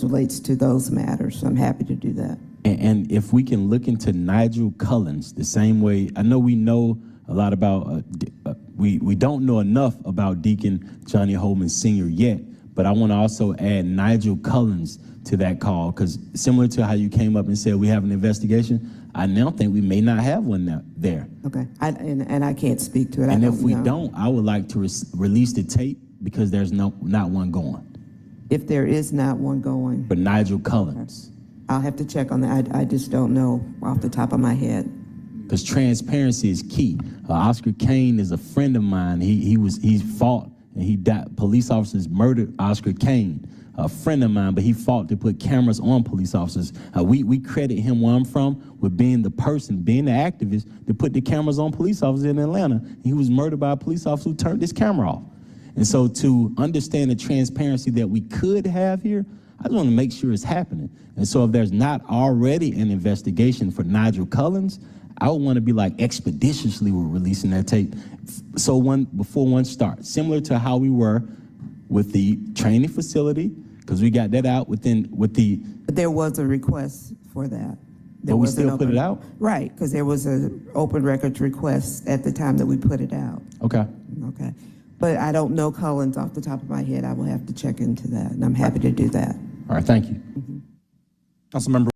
relates to those matters. So I'm happy to do that. And if we can look into Nygil Cullins the same way, I know we know a lot about, we don't know enough about Deacon Johnny Holman Sr. yet, but I want to also add Nygil Cullins to that call, because similar to how you came up and said we have an investigation, I now think we may not have one there. Okay, and I can't speak to it. And if we don't, I would like to release the tape, because there's not one going. If there is not one going. But Nygil Cullins. I'll have to check on that. I just don't know off the top of my head. Because transparency is key. Oscar Kane is a friend of mine. He fought and he died. Police officers murdered Oscar Kane, a friend of mine, but he fought to put cameras on police officers. We credit him where I'm from with being the person, being the activist to put the cameras on police officers in Atlanta. He was murdered by a police officer who turned his camera off. And so to understand the transparency that we could have here, I just want to make sure it's happening. And so if there's not already an investigation for Nygil Cullins, I would want to be like expeditiously with releasing that tape. So before one starts, similar to how we were with the training facility, because we got that out with the. But there was a request for that. But we still put it out? Right, because there was an open records request at the time that we put it out. Okay. Okay. But I don't know Cullins off the top of my head. I will have to check into that, and I'm happy to do that. All right, thank you. Councilmember